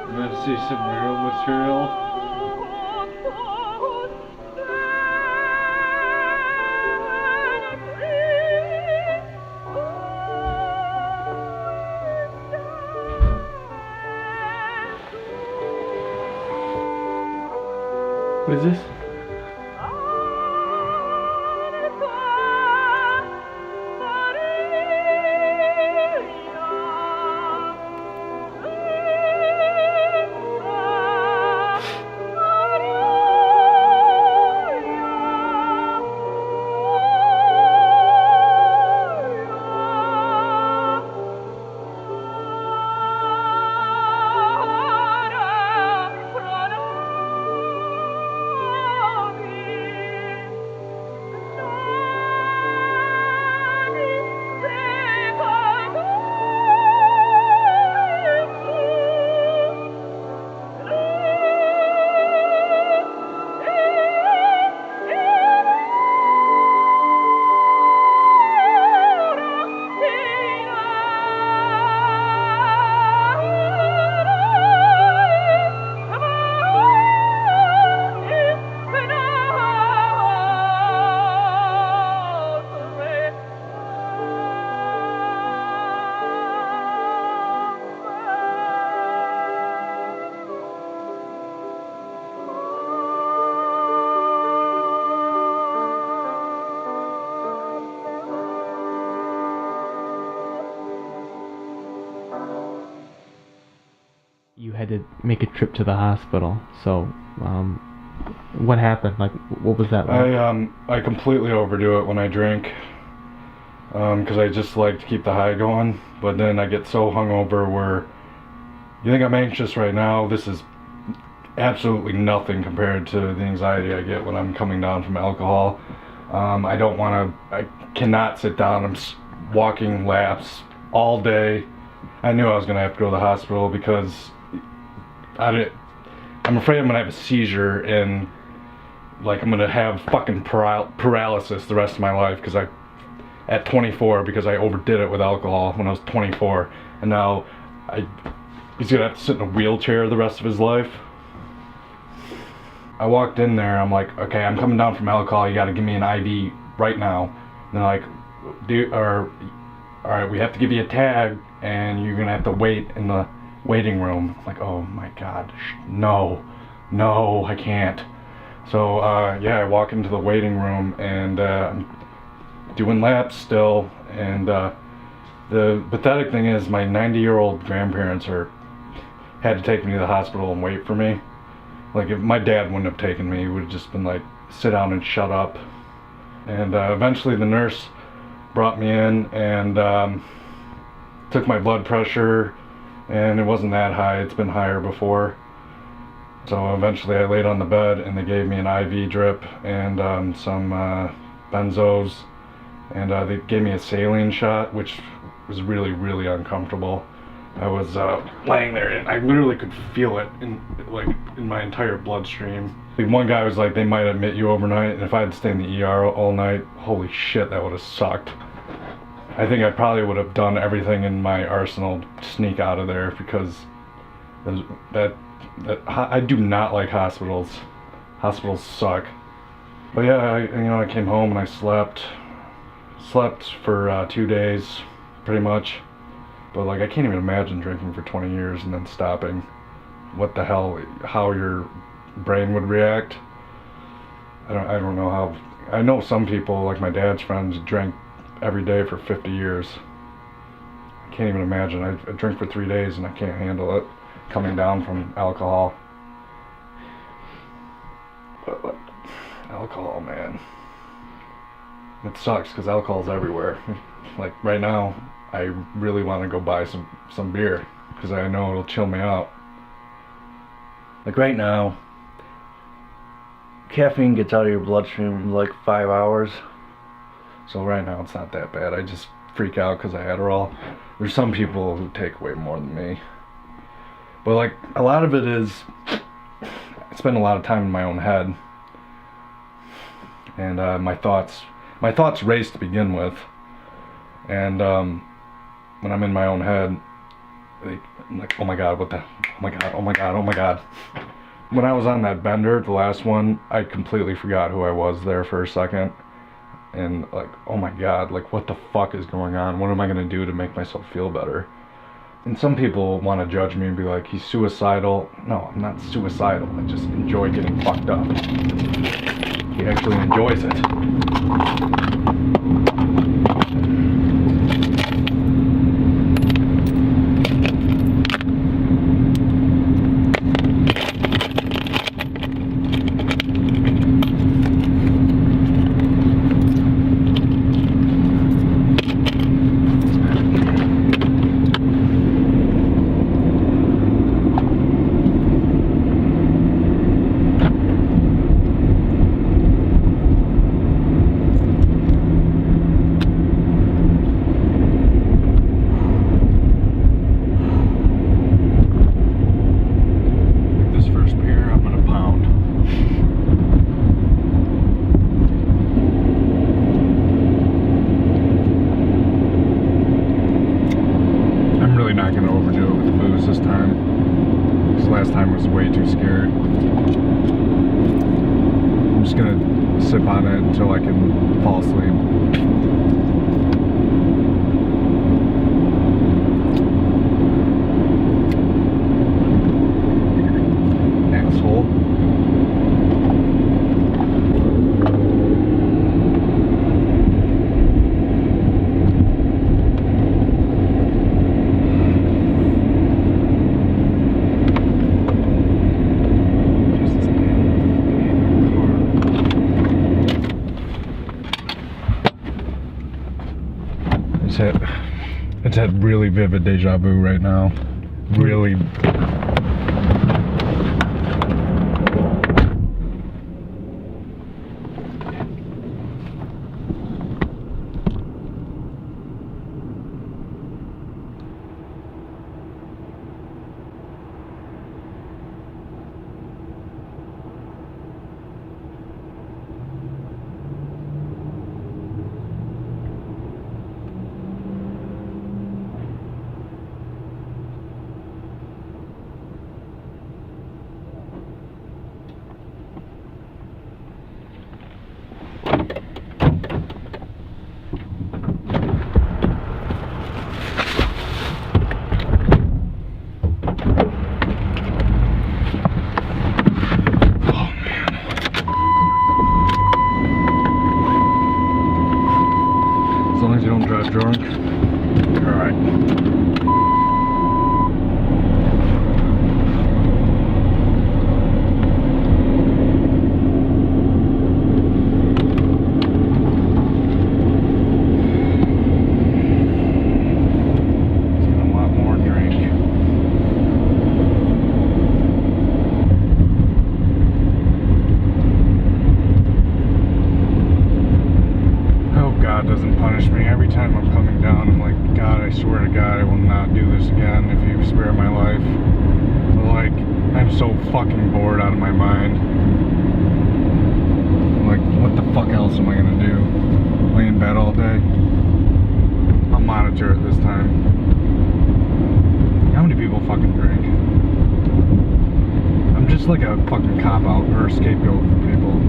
You want to see some real material? What is this? You had to make a trip to the hospital. So, what happened? Like, what was that like? I completely overdo it when I drink, because I just like to keep the high going. But then I get so hungover where you think I'm anxious right now. This is absolutely nothing compared to the anxiety I get when I'm coming down from alcohol. I don't want to. I cannot sit down. I'm walking laps all day. I knew I was gonna have to go to the hospital because I'm afraid I'm gonna have a seizure and like I'm gonna have fucking paralysis the rest of my life because at 24 because I overdid it with alcohol when I was 24 and now he's gonna have to sit in a wheelchair the rest of his life. I walked in there, I'm like, okay, I'm coming down from alcohol, you gotta give me an IV right now. And they're like, alright, we have to give you a tag and you're gonna have to wait in the waiting room. I'm like, oh my God, no, I can't. So yeah, I walk into the waiting room and I'm doing laps still. And the pathetic thing is, my 90-year-old grandparents had to take me to the hospital and wait for me. Like, if my dad wouldn't have taken me, he would have just been like, sit down and shut up. And eventually the nurse brought me in and took my blood pressure, and it wasn't that high. It's been higher before. So eventually I laid on the bed and they gave me an IV drip and some benzos, and they gave me a saline shot, which was really, really uncomfortable. I was laying there and I literally could feel it in my entire bloodstream. One guy was like, they might admit you overnight, and if I had to stay in the ER all night, holy shit, that would have sucked. I think I probably would have done everything in my arsenal to sneak out of there, because I do not like hospitals. Hospitals suck. But yeah, I came home and I slept for 2 days, pretty much. But like, I can't even imagine drinking for 20 years and then stopping. What the hell? How your brain would react? I don't know how. I know some people, like my dad's friends, drank every day for 50 years. I can't even imagine. I drink for 3 days and I can't handle it, coming down from alcohol. But alcohol, man, it sucks because alcohol's everywhere. Like right now, I really want to go buy some beer because I know it'll chill me out. Like right now, caffeine gets out of your bloodstream in like 5 hours. So right now it's not that bad. I just freak out because I Adderall. There's some people who take way more than me. But like, a lot of it is, I spend a lot of time in my own head. And my thoughts race to begin with. And when I'm in my own head, I'm like, oh my God, oh my God. When I was on that bender, the last one, I completely forgot who I was there for a second. And like, oh my God, like what the fuck is going on? What am I gonna do to make myself feel better? And some people want to judge me and be like, he's suicidal. No, I'm not suicidal. I just enjoy getting fucked up. He actually enjoys it. Last time was way too scary. I'm just gonna sip on it until I can fall asleep. Asshole. It's had really vivid deja vu right now. Really. fucking bored out of my mind. Like, what the fuck else am I gonna do? Lay in bed all day? I'll monitor it this time. How many people fucking drink? I'm just like a fucking cop-out or a scapegoat for people.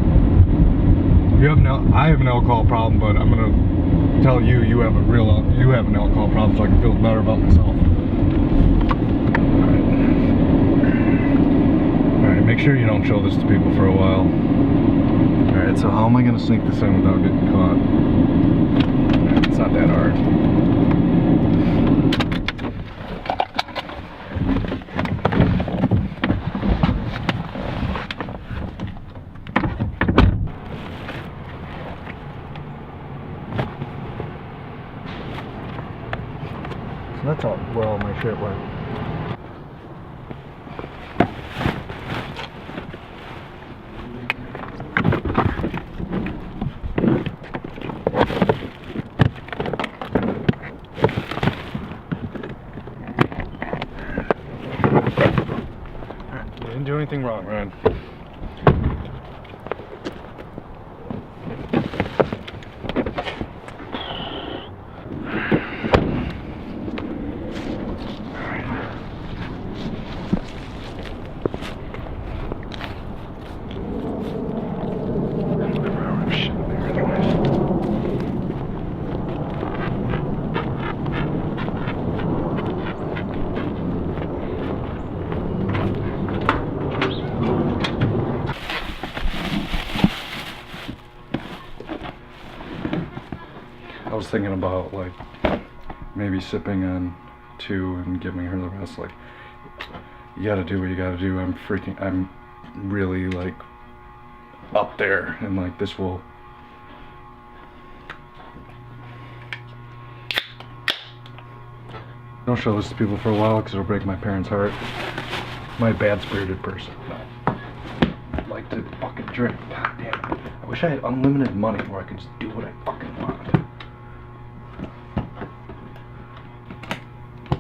I have an alcohol problem, but I'm gonna tell you, you have an alcohol problem, so I can feel better about myself. Alright, make sure you don't show this to people for a while. Alright, so how am I gonna sneak this in without getting caught? Alright, it's not that hard. That's all where all my shit went. You didn't do anything wrong, Ryan. I was thinking about like maybe sipping on 2 and giving her the rest. Like, you gotta do what you gotta do. I'm really like up there, and like this will. Don't show this to people for a while because it'll break my parents' heart. My bad-spirited person. No. I'd like to fucking drink. God damn it. I wish I had unlimited money where I could just do what I fucking want.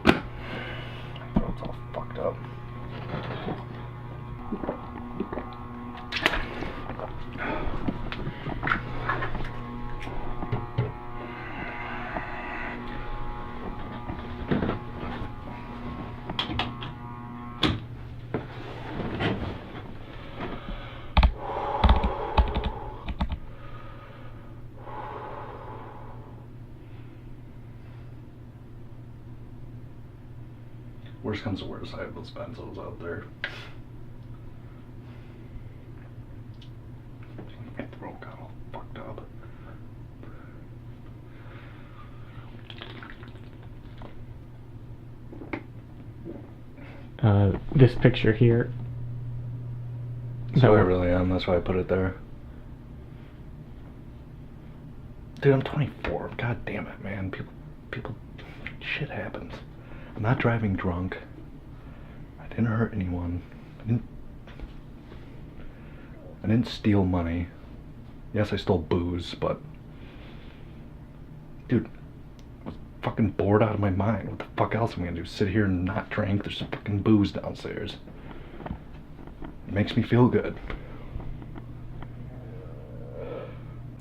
My throat's all fucked up. Worst comes to worst, I have those benzos out there. My throat got all fucked up. This picture here. That's who I really am, that's why I put it there. Dude, I'm 24. God damn it, man. People, shit happens. I'm not driving drunk. I didn't hurt anyone. I didn't steal money. Yes, I stole booze, but dude, I was fucking bored out of my mind. What the fuck else am I gonna do? Sit here and not drink? There's some fucking booze downstairs. It makes me feel good.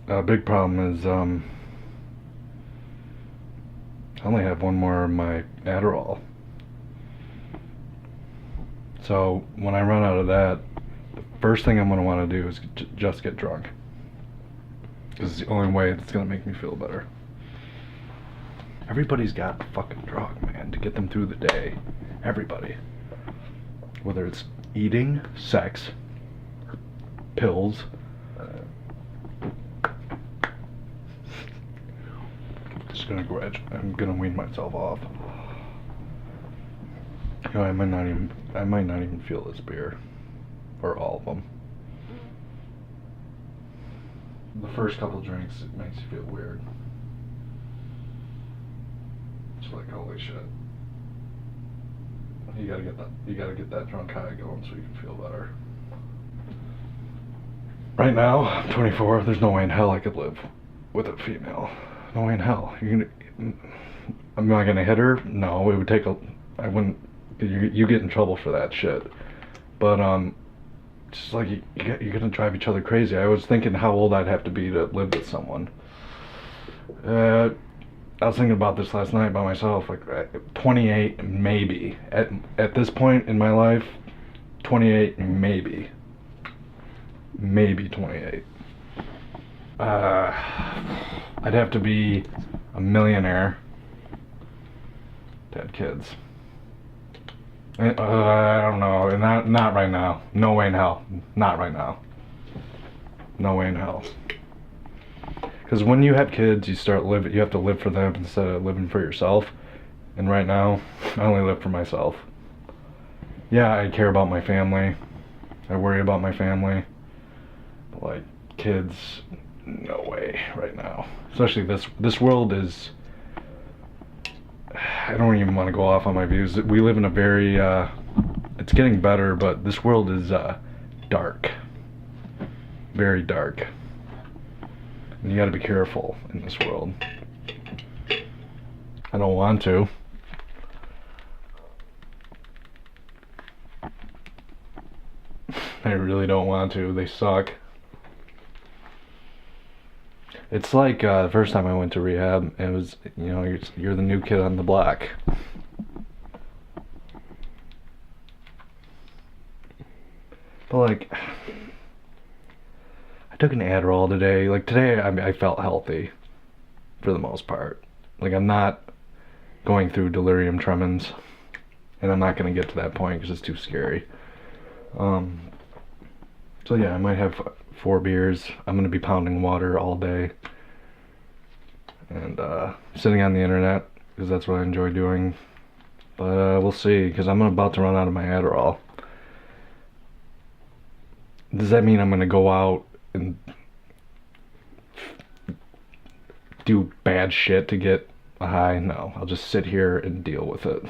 A big problem is I only have one more of my Adderall. So when I run out of that, the first thing I'm going to want to do is just get drunk. Because it's the only way that's going to make me feel better. Everybody's got a fucking drug, man, to get them through the day. Everybody. Whether it's eating, sex, or pills. I'm gonna wean myself off. You know, I might not even feel this beer, or all of them. The first couple drinks, it makes you feel weird. It's like, holy shit. You gotta get that drunk high going so you can feel better. Right now, I'm 24. There's no way in hell I could live with a female. No way in hell. Am I gonna hit her? No, it would take I wouldn't. You get in trouble for that shit. But just like you're gonna drive each other crazy. I was thinking how old I'd have to be to live with someone. I was thinking about this last night by myself. Like 28 maybe. At this point in my life, 28 maybe. Maybe 28. I'd have to be a millionaire to have kids. I don't know, and not right now. No way in hell. Not right now. No way in hell. Because when you have kids, you have to live for them instead of living for yourself. And right now, I only live for myself. Yeah, I care about my family. I worry about my family. But like, kids, no way right now. Especially this world is, I don't even want to go off on my views. We live in a very, it's getting better, but this world is dark. Very dark. And you gotta be careful in this world. I don't want to. I really don't want to. They suck. It's like the first time I went to rehab, it was, you know, you're the new kid on the block. But like, I took an Adderall today. Like today, I felt healthy, for the most part. Like I'm not going through delirium tremens, and I'm not gonna get to that point because it's too scary. So yeah, I might have 4 beers. I'm gonna be pounding water all day, and sitting on the internet because that's what I enjoy doing. But we'll see, because I'm about to run out of my Adderall. Does that mean I'm gonna go out and do bad shit to get a high? No, I'll just sit here and deal with it.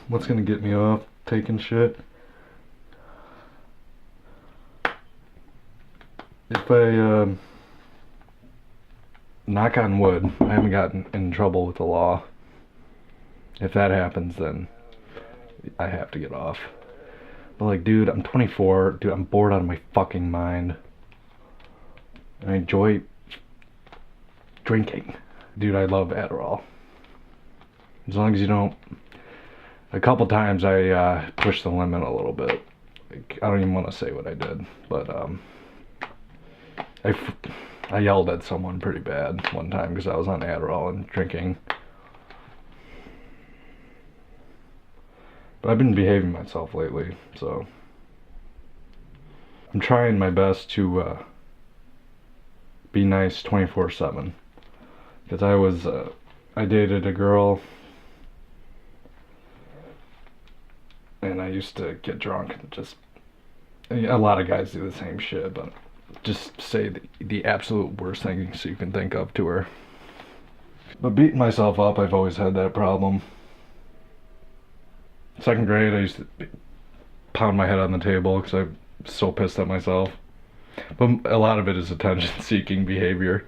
What's gonna get me off taking shit? If I knock on wood, I haven't gotten in trouble with the law. If that happens, then I have to get off. But like, dude, I'm 24. Dude, I'm bored out of my fucking mind. And I enjoy drinking. Dude, I love Adderall. As long as you don't... A couple times I pushed the limit a little bit. Like, I don't even want to say what I did. But I yelled at someone pretty bad one time because I was on Adderall and drinking. But I've been behaving myself lately, so I'm trying my best to be nice 24/7. Because I dated a girl, and I used to get drunk and just, a lot of guys do the same shit, but just say the absolute worst things you can think of to her. But beating myself up, I've always had that problem. 2nd grade, I used to pound my head on the table because I'm so pissed at myself. But a lot of it is attention-seeking behavior.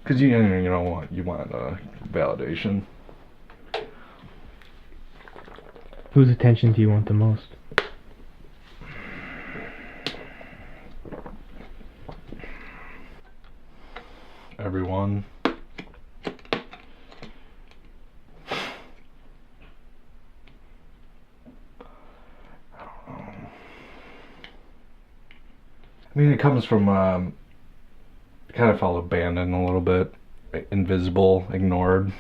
Because you want validation. Whose attention do you want the most? Everyone. I mean, it comes from, I kind of felt abandoned a little bit, invisible, ignored.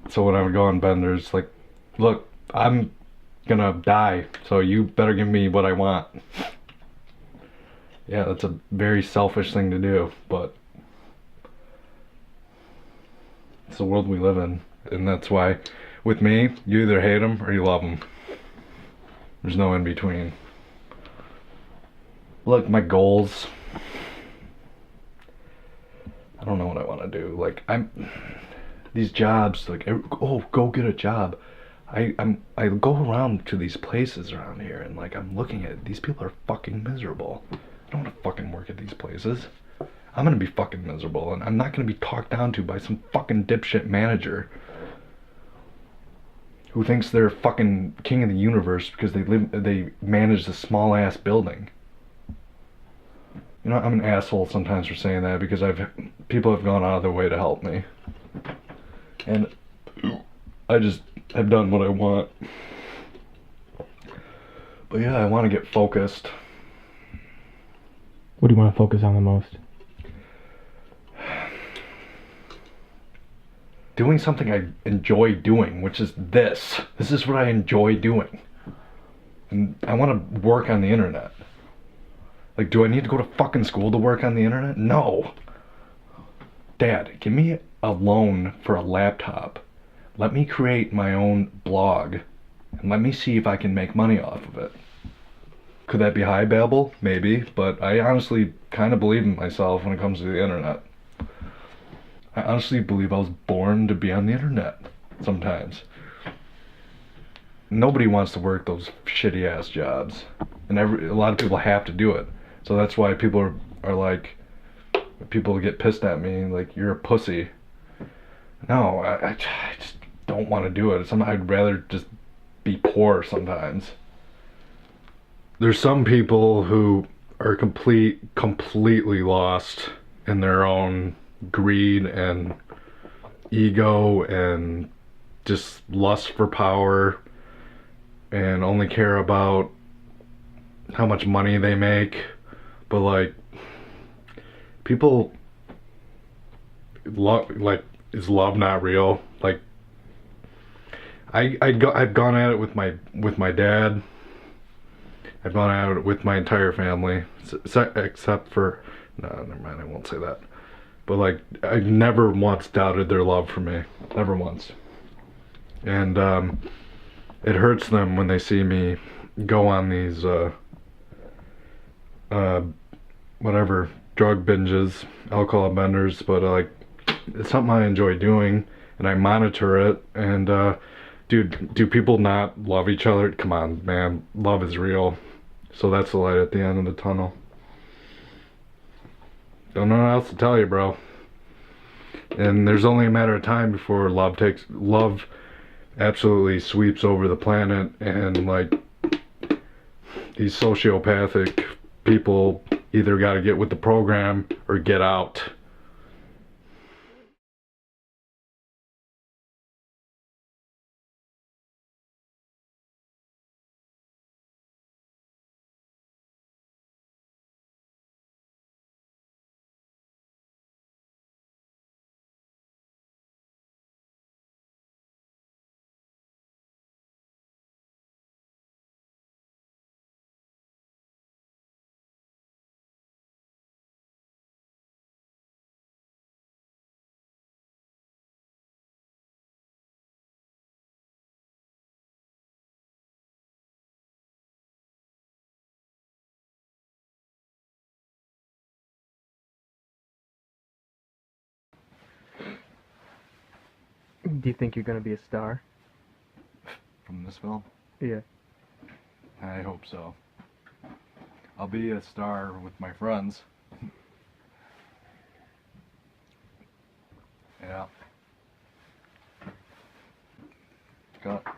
So when I would go on benders, like, look, I'm gonna die, so you better give me what I want. Yeah, that's a very selfish thing to do, but it's the world we live in. And that's why, with me, you either hate them or you love them. There's no in between. Look, my goals, I don't know what I want to do. Like, these jobs, like, oh, go get a job. I go around to these places around here, and like, I'm looking at, these people are fucking miserable. I don't want to fucking work at these places. I'm gonna be fucking miserable, and I'm not gonna be talked down to by some fucking dipshit manager who thinks they're fucking king of the universe because they manage a small ass building. You know, I'm an asshole sometimes for saying that because people have gone out of their way to help me. And I just have done what I want. But yeah, I want to get focused. What do you want to focus on the most? Doing something I enjoy doing, which is this. This is what I enjoy doing. And I want to work on the internet. Like, do I need to go to fucking school to work on the internet? No. Dad, give me a loan for a laptop. Let me create my own blog. And let me see if I can make money off of it. Could that be high babble? Maybe. But I honestly kind of believe in myself when it comes to the internet. I honestly believe I was born to be on the internet sometimes. Nobody wants to work those shitty ass jobs. And a lot of people have to do it. So that's why people are like, people get pissed at me, like, you're a pussy. No, I just don't want to do it. I'd rather just be poor sometimes. There's some people who are completely lost in their own greed and ego and just lust for power and only care about how much money they make. But like, people love, like, is love not real? Like, I've gone at it with my dad. I've gone at it with my entire family, except for, no, never mind, I won't say that. But like, I never once doubted their love for me, never once. And it hurts them when they see me go on these whatever, drug binges, alcohol benders, but like, it's something I enjoy doing, and I monitor it. And dude, do people not love each other? Come on, man, love is real. So that's the light at the end of the tunnel. Don't know what else to tell you, bro. And there's only a matter of time before love absolutely sweeps over the planet, and like, these sociopathic people either got to get with the program or get out. Do you think you're gonna be a star? From this film? Yeah. I hope so. I'll be a star with my friends. Yeah. Got